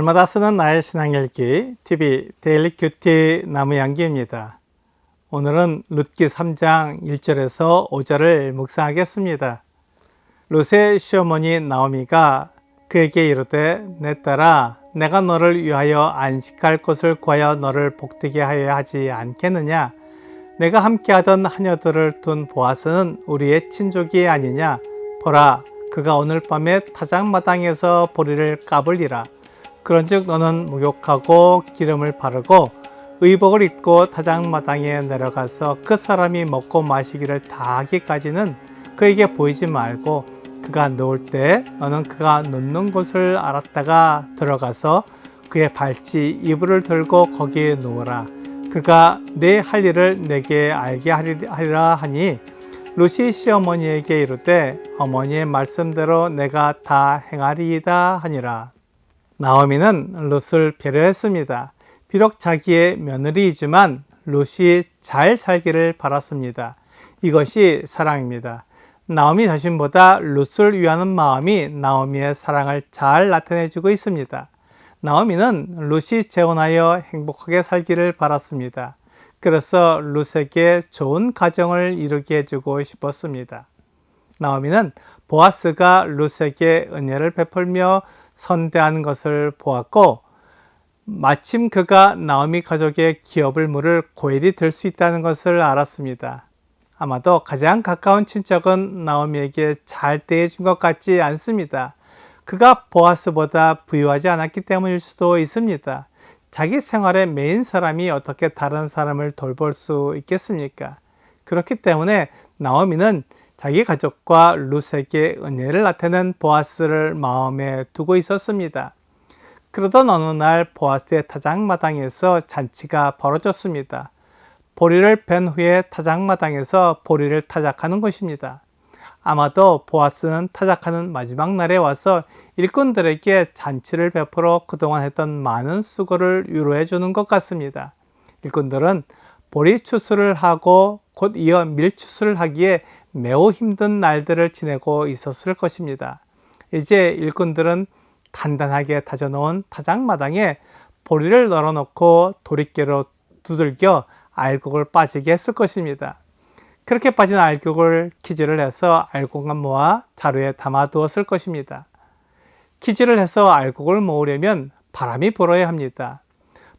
날마다 쓰는 나의 신앙읽기 TV 데일리 큐티 나무양기입니다. 오늘은 룻기 3장 1절에서 5절을 묵상하겠습니다. 룻의 시어머니 나오미가 그에게 이르되 내 딸아 내가 너를 위하여 안식할 곳을 구하여 너를 복되게 하여야 하지 않겠느냐. 내가 함께하던 하녀들을 둔 보아스는 우리의 친족이 아니냐. 보라 그가 오늘 밤에 타작마당에서 보리를 까불리라. 그런즉 너는 목욕하고 기름을 바르고 의복을 입고 타작마당에 내려가서 그 사람이 먹고 마시기를 다 하기까지는 그에게 보이지 말고 그가 누울 때 너는 그가 눕는 곳을 알았다가 들어가서 그의 발치 이불을 들고 거기에 누우라. 그가 내 할 일을 내게 알게 하리라 하니 룻이 시어머니에게 이르되 어머니의 말씀대로 내가 다 행하리이다 하니라. 나오미는 룻을 배려했습니다. 비록 자기의 며느리이지만 룻이 잘 살기를 바랐습니다. 이것이 사랑입니다. 나오미 자신보다 룻을 위하는 마음이 나오미의 사랑을 잘 나타내주고 있습니다. 나오미는 룻이 재혼하여 행복하게 살기를 바랐습니다. 그래서 룻에게 좋은 가정을 이루게 해주고 싶었습니다. 나오미는 보아스가 룻에게 은혜를 베풀며 선대하는 것을 보았고 마침 그가 나오미 가족의 기업을 물을 고일이 될 수 있다는 것을 알았습니다. 아마도 가장 가까운 친척은 나오미에게 잘 대해준 것 같지 않습니다. 그가 보아스보다 부유하지 않았기 때문일 수도 있습니다. 자기 생활의 메인 사람이 어떻게 다른 사람을 돌볼 수 있겠습니까? 그렇기 때문에 나오미는 자기 가족과 룻에게 은혜를 나타낸 보아스를 마음에 두고 있었습니다. 그러던 어느 날 보아스의 타작마당에서 잔치가 벌어졌습니다. 보리를 벤 후에 타작마당에서 보리를 타작하는 것입니다. 아마도 보아스는 타작하는 마지막 날에 와서 일꾼들에게 잔치를 베풀어 그동안 했던 많은 수고를 위로해 주는 것 같습니다. 일꾼들은 보리 추수를 하고 곧 이어 밀추수를 하기에 매우 힘든 날들을 지내고 있었을 것입니다. 이제 일꾼들은 단단하게 다져놓은 타작마당에 보리를 널어놓고 도리깨로 두들겨 알곡을 빠지게 했을 것입니다. 그렇게 빠진 알곡을 키질을 해서 알곡만 모아 자루에 담아두었을 것입니다. 키질을 해서 알곡을 모으려면 바람이 불어야 합니다.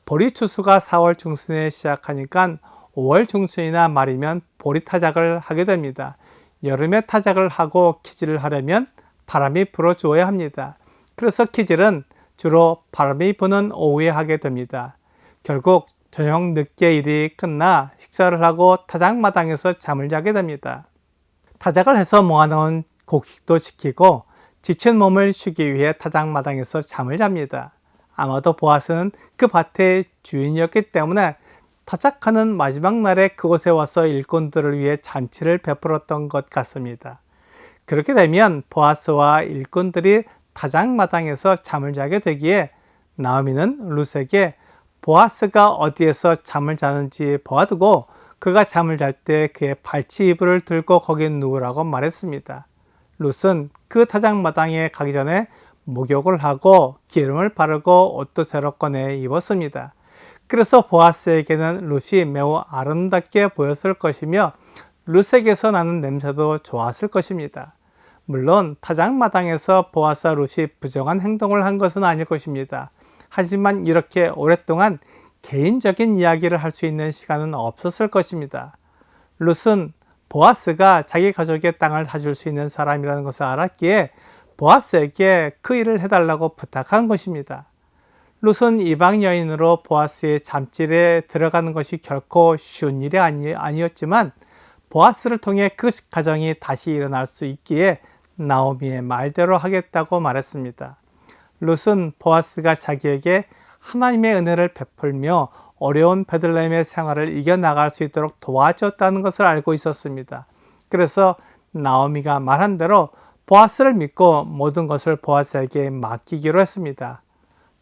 보리 추수가 4월 중순에 시작하니까 5월 중순이나 말이면 보리 타작을 하게 됩니다. 여름에 타작을 하고 키질을 하려면 바람이 불어주어야 합니다. 그래서 키질은 주로 바람이 부는 오후에 하게 됩니다. 결국 저녁 늦게 일이 끝나 식사를 하고 타작마당에서 잠을 자게 됩니다. 타작을 해서 모아놓은 곡식도 지키고 지친 몸을 쉬기 위해 타작마당에서 잠을 잡니다. 아마도 보아스는 그 밭의 주인이었기 때문에 타작하는 마지막 날에 그곳에 와서 일꾼들을 위해 잔치를 베풀었던 것 같습니다. 그렇게 되면 보아스와 일꾼들이 타작마당에서 잠을 자게 되기에 나오미는 룻에게 보아스가 어디에서 잠을 자는지 보아두고 그가 잠을 잘 때 그의 발치 이불을 들고 거기에 누우라고 말했습니다. 룻은 그 타작마당에 가기 전에 목욕을 하고 기름을 바르고 옷도 새로 꺼내 입었습니다. 그래서 보아스에게는 룻이 매우 아름답게 보였을 것이며 룻에게서 나는 냄새도 좋았을 것입니다. 물론 타작마당에서 보아스와 룻이 부정한 행동을 한 것은 아닐 것입니다. 하지만 이렇게 오랫동안 개인적인 이야기를 할 수 있는 시간은 없었을 것입니다. 룻은 보아스가 자기 가족의 땅을 사줄 수 있는 사람이라는 것을 알았기에 보아스에게 그 일을 해달라고 부탁한 것입니다. 룻은 이방 여인으로 보아스의 잠질에 들어가는 것이 결코 쉬운 일이 아니었지만 보아스를 통해 그 가정이 다시 일어날 수 있기에 나오미의 말대로 하겠다고 말했습니다. 룻은 보아스가 자기에게 하나님의 은혜를 베풀며 어려운 베들레헴의 생활을 이겨나갈 수 있도록 도와줬다는 것을 알고 있었습니다. 그래서 나오미가 말한 대로 보아스를 믿고 모든 것을 보아스에게 맡기기로 했습니다.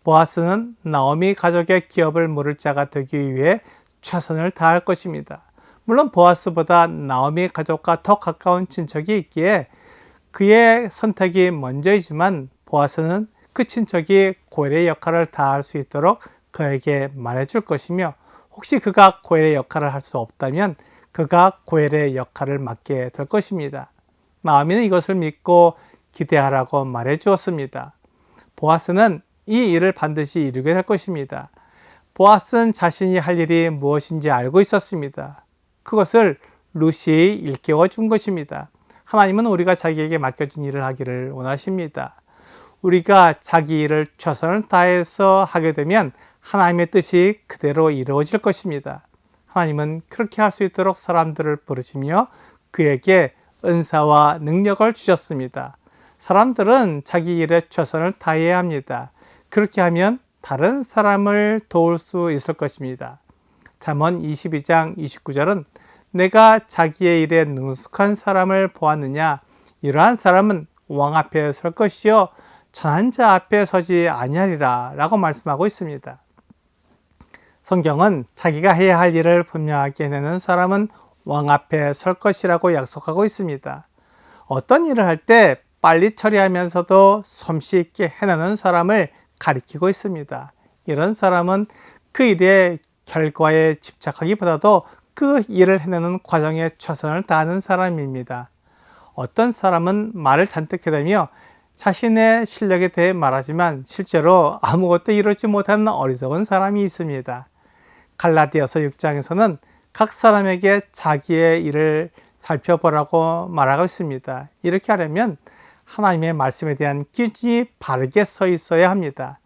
보아스는 나오미 가족의 기업을 물을 자가 되기 위해 최선을 다할 것입니다. 물론 보아스보다 나오미 가족과 더 가까운 친척이 있기에 그의 선택이 먼저이지만 보아스는 그 친척이 고엘의 역할을 다할 수 있도록 그에게 말해줄 것이며, 혹시 그가 고엘의 역할을 할 수 없다면 그가 고엘의 역할을 맡게 될 것입니다. 나오미는 이것을 믿고 기대하라고 말해 주었습니다. 보아스는 이 일을 반드시 이루게 될 것입니다. 보아스는 자신이 할 일이 무엇인지 알고 있었습니다. 그것을 룻이 일깨워 준 것입니다. 하나님은 우리가 자기에게 맡겨진 일을 하기를 원하십니다. 우리가 자기 일을 최선을 다해서 하게 되면 하나님의 뜻이 그대로 이루어질 것입니다. 하나님은 그렇게 할 수 있도록 사람들을 부르시며 그에게 은사와 능력을 주셨습니다. 사람들은 자기 일에 최선을 다해야 합니다. 그렇게 하면 다른 사람을 도울 수 있을 것입니다. 잠언 22장 29절은 내가 자기의 일에 능숙한 사람을 보았느냐, 이러한 사람은 왕 앞에 설 것이요 천한 자 앞에 서지 아니하리라 라고 말씀하고 있습니다. 성경은 자기가 해야 할 일을 분명하게 해내는 사람은 왕 앞에 설 것이라고 약속하고 있습니다. 어떤 일을 할 때 빨리 처리하면서도 솜씨 있게 해내는 사람을 가리키고 있습니다. 이런 사람은 그 일의 결과에 집착하기보다도 그 일을 해내는 과정에 최선을 다하는 사람입니다. 어떤 사람은 말을 잔뜩 해대며 자신의 실력에 대해 말하지만 실제로 아무것도 이루지 못하는 어리석은 사람이 있습니다. 갈라디아서 6장에서는 각 사람에게 자기의 일을 살펴보라고 말하고 있습니다. 이렇게 하려면 하나님의 말씀에 대한 기준이 바르게 서 있어야 합니다.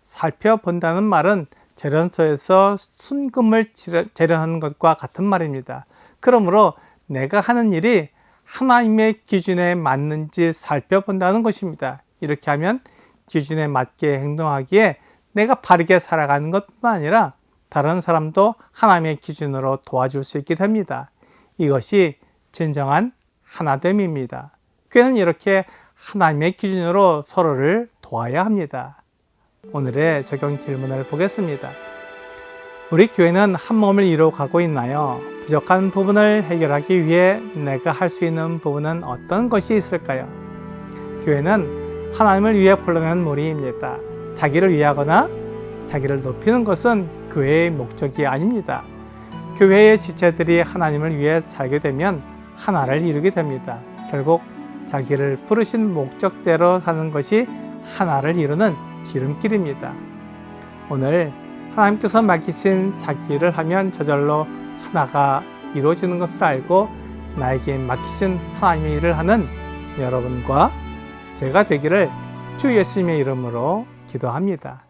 살펴본다는 말은 재련소에서 순금을 재련하는 것과 같은 말입니다. 그러므로 내가 하는 일이 하나님의 기준에 맞는지 살펴본다는 것입니다. 이렇게 하면 기준에 맞게 행동하기에 내가 바르게 살아가는 것뿐만 아니라 다른 사람도 하나님의 기준으로 도와줄 수 있게 됩니다. 이것이 진정한 하나됨입니다. 교회는 이렇게 하나님의 기준으로 서로를 도와야 합니다. 오늘의 적용 질문을 보겠습니다. 우리 교회는 한 몸을 이루어가고 있나요? 부족한 부분을 해결하기 위해 내가 할 수 있는 부분은 어떤 것이 있을까요? 교회는 하나님을 위해 불러낸 무리입니다. 자기를 위하거나 자기를 높이는 것은 교회의 목적이 아닙니다. 교회의 지체들이 하나님을 위해 살게 되면 하나를 이루게 됩니다. 결국 자기를 부르신 목적대로 사는 것이 하나를 이루는 지름길입니다. 오늘 하나님께서 맡기신 자기 일을 하면 저절로 하나가 이루어지는 것을 알고 나에게 맡기신 하나님의 일을 하는 여러분과 제가 되기를 주 예수님의 이름으로 기도합니다.